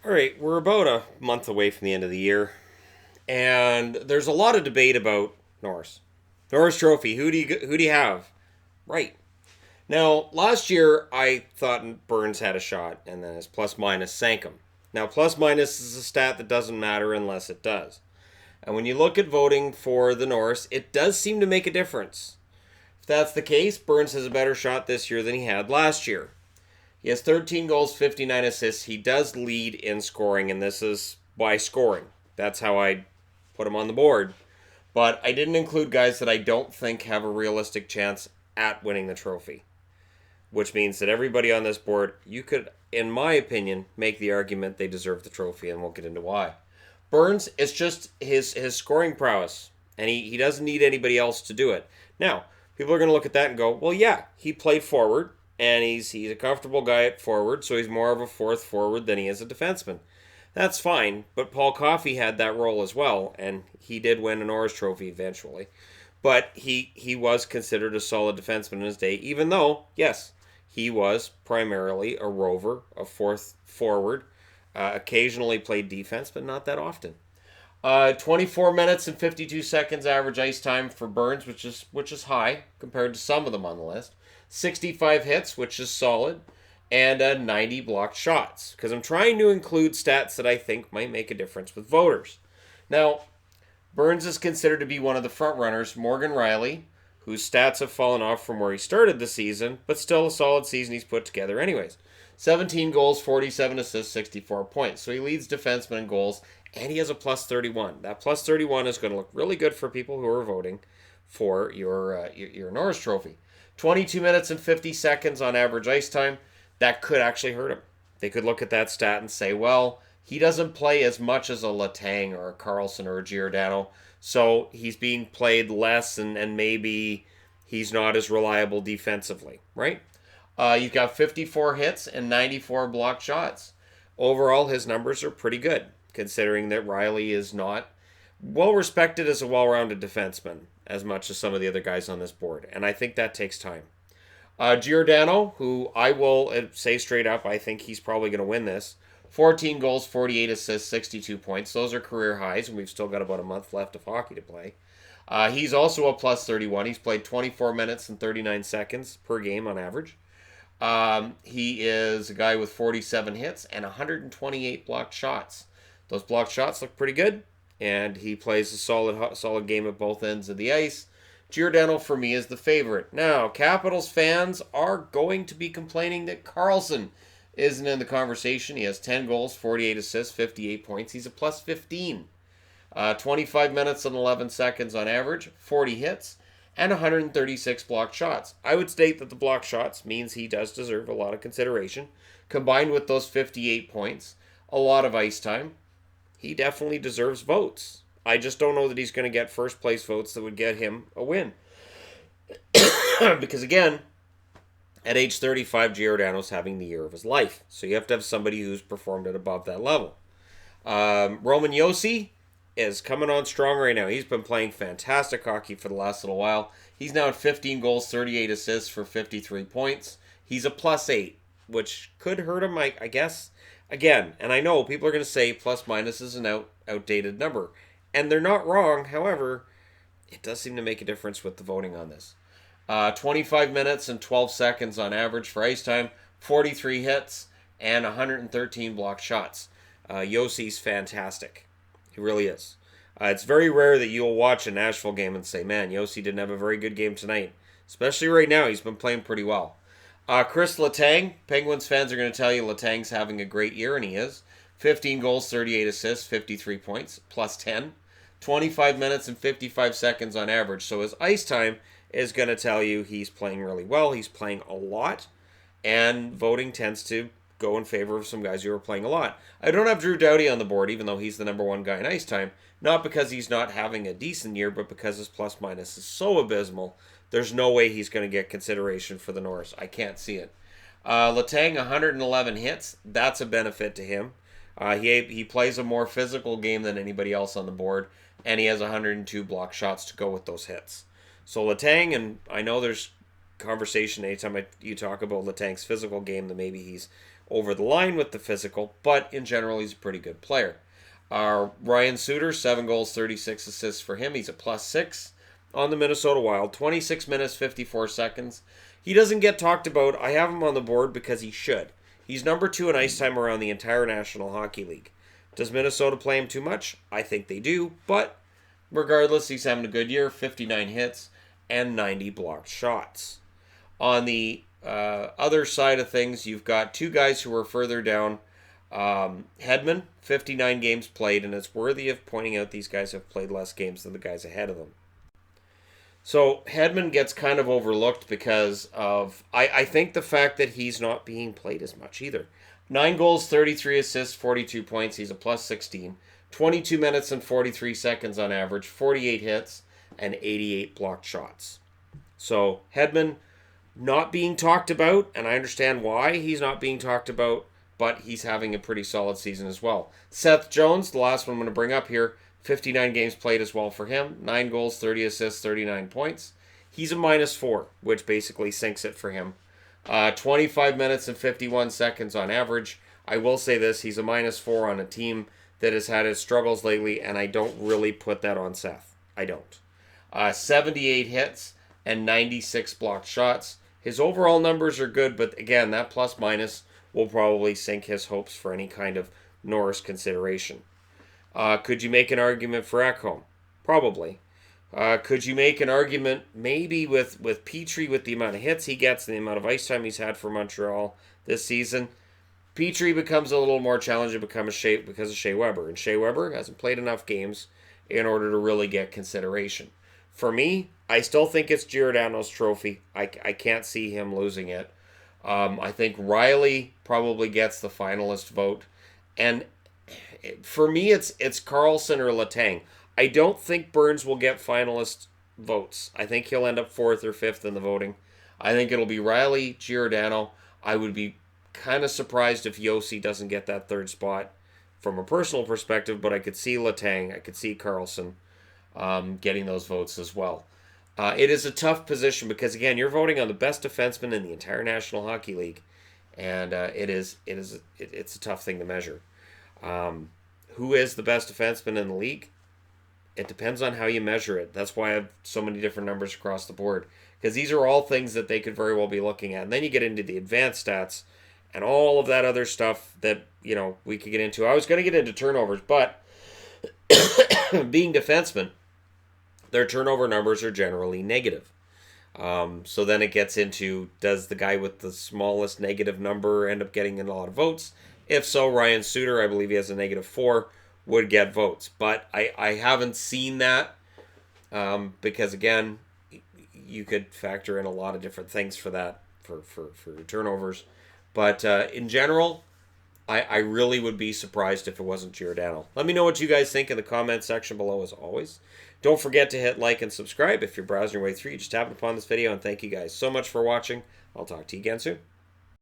All right, we're about a month away from the end of the year, and there's a lot of debate about Norris. Norris Trophy. Who do you have? Right now, last year I thought Burns had a shot, and then his plus minus sank him. Now, plus minus is a stat that doesn't matter unless it does. And when you look at voting for the Norris, it does seem to make a difference. If that's the case, Burns has a better shot this year than he had last year. He has 13 goals, 59 assists. He does lead in scoring, and this is by scoring. That's how I put him on the board. But I didn't include guys that I don't think have a realistic chance at winning the trophy. Which means that everybody on this board, you could, in my opinion, make the argument they deserve the trophy, and we'll get into why. Burns, it's just his scoring prowess, and he doesn't need anybody else to do it. Now, people are going to look at that and go, well, yeah, he played forward, and he's a comfortable guy at forward, so he's more of a fourth forward than he is a defenseman. That's fine, but Paul Coffey had that role as well, and he did win a Norris Trophy eventually. But he was considered a solid defenseman in his day, even though, yes, he was primarily a rover, a fourth forward, occasionally played defense, but not that often. 24 minutes and 52 seconds average ice time for Burns, which is high compared to some of them on the list. 65 hits, which is solid, and 90 blocked shots. Because I'm trying to include stats that I think might make a difference with voters. Now, Burns is considered to be one of the front runners. Morgan Rielly, whose stats have fallen off from where he started the season, but still a solid season he's put together anyways. 17 goals, 47 assists, 64 points. So he leads defensemen in goals, and he has a plus 31. That plus 31 is going to look really good for people who are voting for your Norris Trophy. 22 minutes and 50 seconds on average ice time. That could actually hurt him. They could look at that stat and say, well, he doesn't play as much as a Letang or a Carlson or a Giordano, so he's being played less and maybe he's not as reliable defensively, right? You've got 54 hits and 94 blocked shots. Overall, his numbers are pretty good, considering that Rielly is not well respected as a well-rounded defenseman as much as some of the other guys on this board, and I think that takes time. Giordano, who I will say straight up, I think he's probably going to win this. 14 goals, 48 assists, 62 points. Those are career highs, and we've still got about a month left of hockey to play. He's also a plus 31. He's played 24 minutes and 39 seconds per game on average. He is a guy with 47 hits and 128 blocked shots. Those blocked shots look pretty good, and he plays a solid game at both ends of the ice. Giordano, for me, is the favorite. Now, Capitals fans are going to be complaining that Carlson isn't in the conversation. He has 10 goals, 48 assists, 58 points. He's a plus 15. 25 minutes and 11 seconds on average, 40 hits, and 136 blocked shots. I would state that the blocked shots means he does deserve a lot of consideration. Combined with those 58 points, a lot of ice time, he definitely deserves votes. I just don't know that he's going to get first place votes that would get him a win. Because again, at age 35, Giordano's having the year of his life. So you have to have somebody who's performed at above that level. Roman Josi is coming on strong right now. He's been playing fantastic hockey for the last little while. He's now at 15 goals, 38 assists for 53 points. He's a plus 8, which could hurt him, I guess. Again, and I know people are going to say plus minus is an outdated number. And they're not wrong. However, it does seem to make a difference with the voting on this. 25 minutes and 12 seconds on average for ice time, 43 hits, and 113 blocked shots. Josi's fantastic. He really is. It's very rare that you'll watch a Nashville game and say, man, Josi didn't have a very good game tonight. Especially right now, he's been playing pretty well. Kris Letang, Penguins fans are going to tell you Letang's having a great year, and he is. 15 goals, 38 assists, 53 points, plus 10. 25 minutes and 55 seconds on average. So his ice time is going to tell you he's playing really well. He's playing a lot. And voting tends to go in favor of some guys who are playing a lot. I don't have Drew Doughty on the board, even though he's the number one guy in ice time. Not because he's not having a decent year, but because his plus minus is so abysmal. There's no way he's going to get consideration for the Norris. I can't see it. Letang, 111 hits. That's a benefit to him. He plays a more physical game than anybody else on the board, and he has 102 block shots to go with those hits. So Letang, and I know there's conversation anytime you talk about Letang's physical game that maybe he's over the line with the physical, but in general, he's a pretty good player. Ryan Suter, 7 goals, 36 assists for him. He's a +6 on the Minnesota Wild. 26 minutes, 54 seconds. He doesn't get talked about. I have him on the board because he should. He's number 2 in ice time around the entire National Hockey League. Does Minnesota play him too much? I think they do, but regardless, he's having a good year. 59 hits and 90 blocked shots. On the other side of things, you've got 2 guys who are further down. Hedman, 59 games played, and it's worthy of pointing out these guys have played less games than the guys ahead of them. So Hedman gets kind of overlooked because of, I think, the fact that he's not being played as much either. 9 goals, 33 assists, 42 points. He's a +16. 22 minutes and 43 seconds on average, 48 hits, and 88 blocked shots. So Hedman not being talked about, and I understand why he's not being talked about, but he's having a pretty solid season as well. Seth Jones, the last one I'm going to bring up here, 59 games played as well for him. 9 goals, 30 assists, 39 points. He's a -4, which basically sinks it for him. 25 minutes and 51 seconds on average. I will say this, he's a -4 on a team that has had his struggles lately, and I don't really put that on Seth. I don't. 78 hits and 96 blocked shots. His overall numbers are good, but again, that plus-minus will probably sink his hopes for any kind of Norris consideration. Could you make an argument for Ekholm? Probably. Could you make an argument maybe with Petrie with the amount of hits he gets and the amount of ice time he's had for Montreal this season? Petrie becomes a little more challenging because of Shea Weber. And Shea Weber hasn't played enough games in order to really get consideration. For me, I still think it's Giordano's trophy. I can't see him losing it. I think Rielly probably gets the finalist vote. And for me, it's Carlson or Letang. I don't think Burns will get finalist votes. I think he'll end up 4th or 5th in the voting. I think it'll be Rielly, Giordano. I would be kind of surprised if Josi doesn't get that 3rd spot from a personal perspective, but I could see Letang, I could see Carlson getting those votes as well. It is a tough position because, again, you're voting on the best defenseman in the entire National Hockey League, and it's a tough thing to measure. Who is the best defenseman in the league? It depends on how you measure it. That's why I have so many different numbers across the board, because these are all things that they could very well be looking at. And then you get into the advanced stats and all of that other stuff that, we could get into. I was going to get into turnovers, but being defensemen, their turnover numbers are generally negative. So then it gets into, does the guy with the smallest negative number end up getting a lot of votes? If so, Ryan Suter, I believe he has a -4, would get votes. But I haven't seen that because, again, you could factor in a lot of different things for that, for turnovers. But in general, I really would be surprised if it wasn't Giordano. Let me know what you guys think in the comment section below, as always. Don't forget to hit like and subscribe if you're browsing your way through. You just happened upon this video, and thank you guys so much for watching. I'll talk to you again soon.